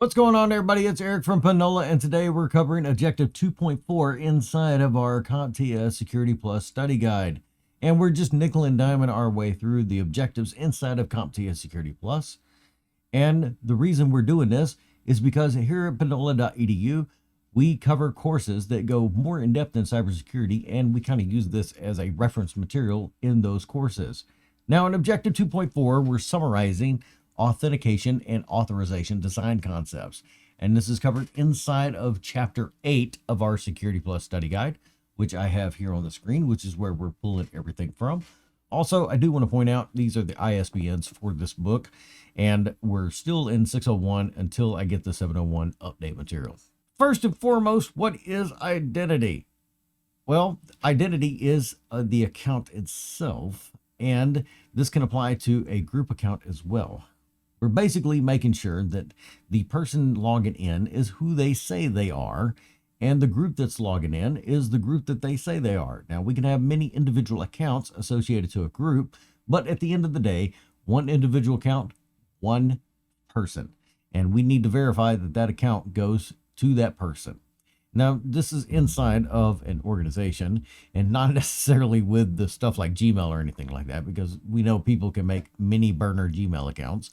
What's going on, everybody? It's Eric from Panola, and today we're covering Objective 2.4 inside of our CompTIA Security Plus study guide. And we're just nickel and diming our way through the objectives inside of CompTIA Security Plus. And the reason we're doing this is because here at panola.edu, we cover courses that go more in depth in cybersecurity, and we kind of use this as a reference material in those courses. Now, in Objective 2.4, we're summarizing authentication and authorization design concepts. And this is covered inside of Chapter 8 of our Security Plus study guide, which I have here on the screen, which is where we're pulling everything from. Also, I do want to point out these are the ISBNs for this book, and we're still in 601 until I get the 701 update material. First and foremost, what is identity? Well, identity is the account itself, and this can apply to a group account as well. We're basically making sure that the person logging in is who they say they are, and the group that's logging in is the group that they say they are. Now, we can have many individual accounts associated to a group, but at the end of the day, one individual account, one person. And we need to verify that that account goes to that person. Now, this is inside of an organization and not necessarily with the stuff like Gmail or anything like that, because we know people can make mini burner Gmail accounts.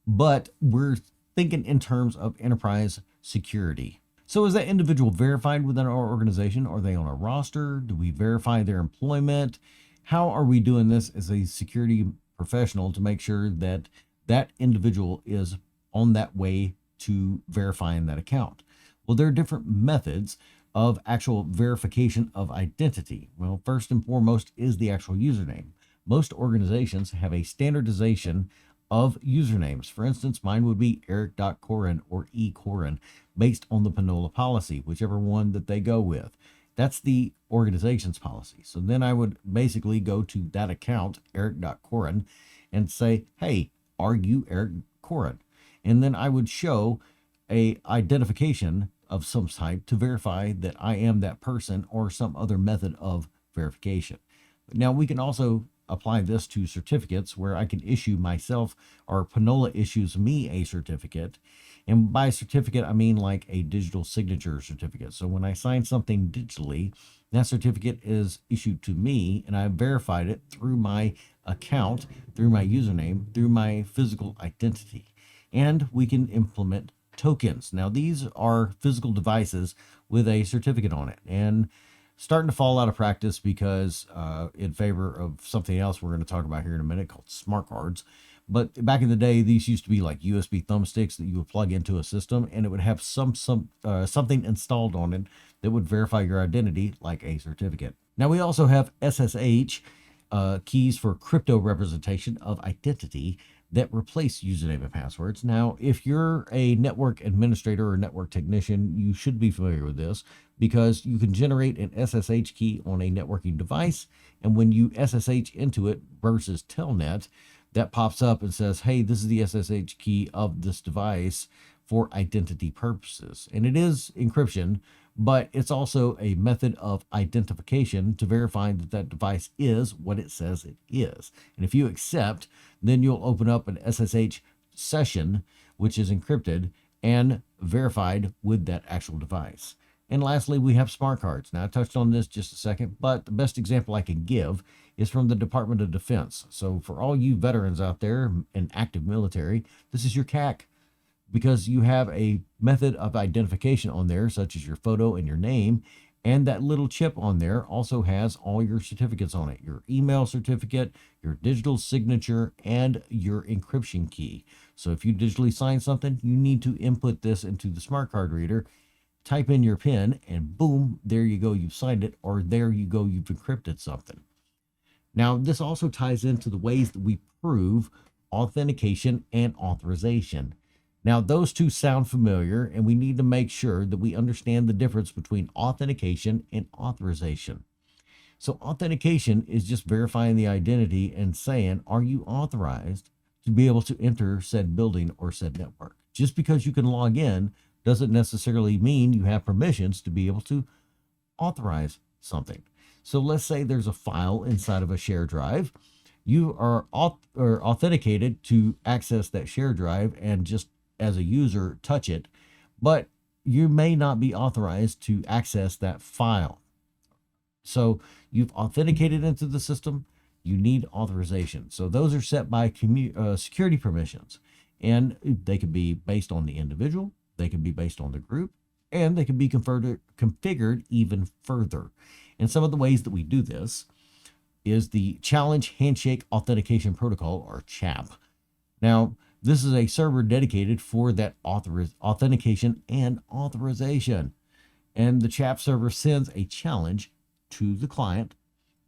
But we're thinking in terms of enterprise security. So is that individual verified within our organization? Are they on a roster? Do we verify their employment? How are we doing this as a security professional to make sure that that individual is on that way to verifying that account? Well, there are different methods of actual verification of identity. Well, first and foremost is the actual username. Most organizations have a standardization of usernames. For instance, mine would be Erik.Corin or eCorin based on the Panola policy, whichever one that they go with. That's the organization's policy. So then I would basically go to that account, Erik.Corin, and say, hey, are you Erik Corin? And then I would show a identification of some type to verify that I am that person or some other method of verification. Now, we can also apply this to certificates where I can issue myself, or Panola issues me a certificate. And by certificate, I mean like a digital signature certificate. So when I sign something digitally, that certificate is issued to me, and I verified it through my account, through my username, through my physical identity. And we can implement tokens. Now, these are physical devices with a certificate on it, and starting to fall out of practice because in favor of something else we're going to talk about here in a minute called smart cards. But back in the day, these used to be like USB thumbsticks that you would plug into a system, and it would have something installed on it that would verify your identity like a certificate. Now, we also have SSH keys for crypto representation of identity that replace username and passwords. Now, if you're a network administrator or network technician, you should be familiar with this because you can generate an SSH key on a networking device. And when you SSH into it versus Telnet, that pops up and says, hey, this is the SSH key of this device for identity purposes. And it is encryption, but it's also a method of identification to verify that that device is what it says it is. And if you accept, then you'll open up an SSH session, which is encrypted and verified with that actual device. And lastly, we have smart cards. Now, I touched on this just a second, but the best example I can give is from the Department of Defense. So for all you veterans out there in active military, this is your CAC, because you have a method of identification on there, such as your photo and your name. And that little chip on there also has all your certificates on it, your email certificate, your digital signature, and your encryption key. So if you digitally sign something, you need to input this into the smart card reader, type in your PIN, and boom, there you go, you've signed it, or there you go, you've encrypted something. Now, this also ties into the ways that we prove authentication and authorization. Now, those two sound familiar, and we need to make sure that we understand the difference between authentication and authorization. So authentication is just verifying the identity and saying, are you authorized to be able to enter said building or said network? Just because you can log in doesn't necessarily mean you have permissions to be able to authorize something. So let's say there's a file inside of a share drive. You are authenticated to access that share drive and just as a user touch it, but you may not be authorized to access that file. So you've authenticated into the system, you need authorization. So those are set by security permissions, and they could be based on the individual, they can be based on the group, and they can be configured even further. And some of the ways that we do this is the Challenge Handshake Authentication Protocol, or CHAP. Now, this is a server dedicated for that authentication and authorization. And the CHAP server sends a challenge to the client.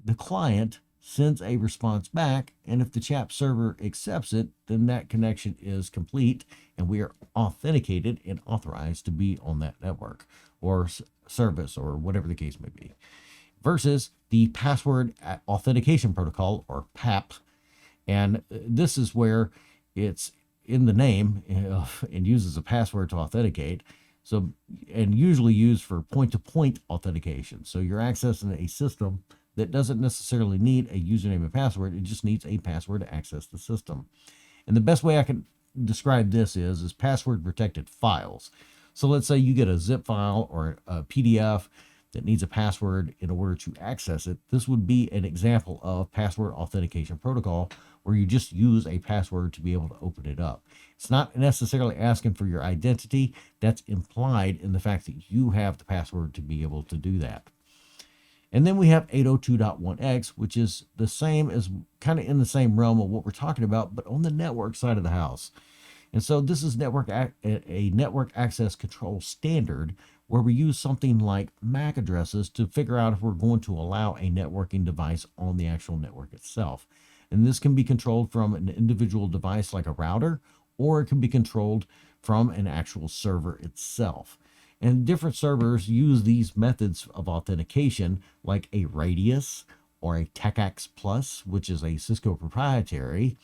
The client sends a response back, and if the CHAP server accepts it, then that connection is complete, and we are authenticated and authorized to be on that network or service or whatever the case may be. Versus the Password Authentication Protocol, or PAP, and this is where it's in the name and uses a password to authenticate. So, and usually used for point-to-point authentication. So you're accessing a system that doesn't necessarily need a username and password. It just needs a password to access the system. And the best way I can describe this is password protected files. So let's say you get a zip file or a PDF that needs a password in order to access it. This would be an example of password authentication protocol, where you just use a password to be able to open it up. It's not necessarily asking for your identity. That's implied in the fact that you have the password to be able to do that. And then we have 802.1x, which is the same as, kind of in the same realm of what we're talking about, but on the network side of the house. And so this is a network access control standard, where we use something like MAC addresses to figure out if we're going to allow a networking device on the actual network itself. And this can be controlled from an individual device like a router, or it can be controlled from an actual server itself. And different servers use these methods of authentication, like a Radius or a TechX Plus, which is a Cisco proprietary,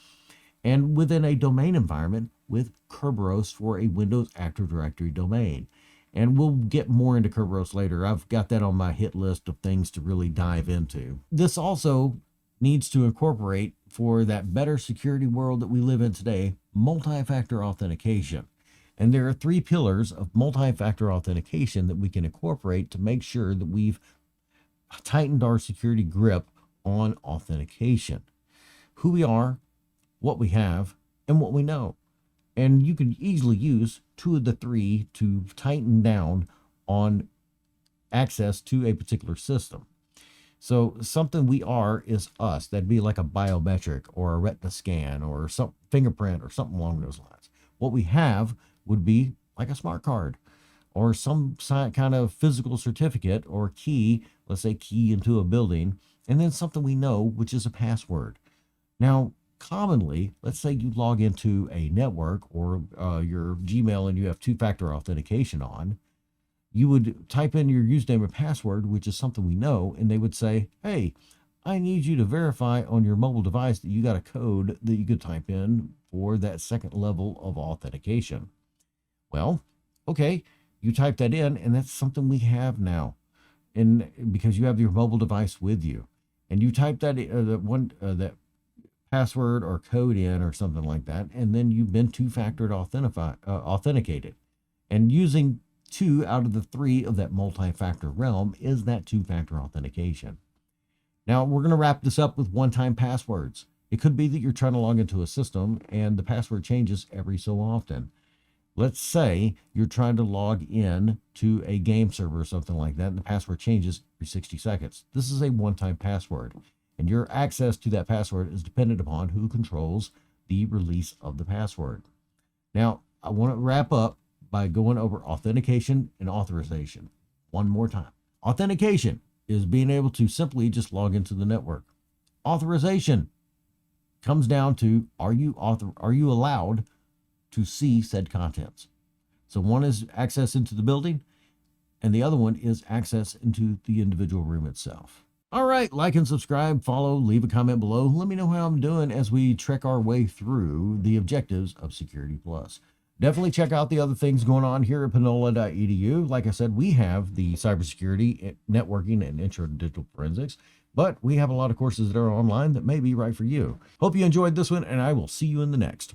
and within a domain environment with Kerberos for a Windows Active Directory domain. And we'll get more into Kerberos later. I've got that on my hit list of things to really dive into. This also needs to incorporate, for that better security world that we live in today, multi-factor authentication. And there are 3 pillars of multi-factor authentication that we can incorporate to make sure that we've tightened our security grip on authentication. Who we are, what we have, and what we know. And you can easily use 2 of the 3 to tighten down on access to a particular system. So something we are is us. That'd be like a biometric or a retina scan or some fingerprint or something along those lines. What we have would be like a smart card or some kind of physical certificate or key, let's say key into a building, and then something we know, which is a password. Now, commonly, let's say you log into a network or your Gmail and you have 2-factor authentication on, you would type in your username and password, which is something we know, and they would say, hey, I need you to verify on your mobile device that you got a code that you could type in for that second level of authentication. Well, okay, you type that in, and that's something we have now, and because you have your mobile device with you, and you type that that password or code in or something like that, and then you've been 2-factor authenticated, and using 2 out of the 3 of that multi-factor realm is that 2-factor authentication. Now, we're going to wrap this up with one-time passwords. It could be that you're trying to log into a system and the password changes every so often. Let's say you're trying to log in to a game server or something like that, and the password changes every 60 seconds. This is a one-time password, and your access to that password is dependent upon who controls the release of the password. Now, I want to wrap up by going over authentication and authorization one more time. Authentication is being able to simply just log into the network. Authorization comes down to, are you allowed to see said contents? So one is access into the building, and the other one is access into the individual room itself. All right, like and subscribe, follow, leave a comment below. Let me know how I'm doing as we trek our way through the objectives of Security Plus. Definitely check out the other things going on here at panola.edu. Like I said, we have the cybersecurity, networking, and intro to digital forensics, but we have a lot of courses that are online that may be right for you. Hope you enjoyed this one, and I will see you in the next.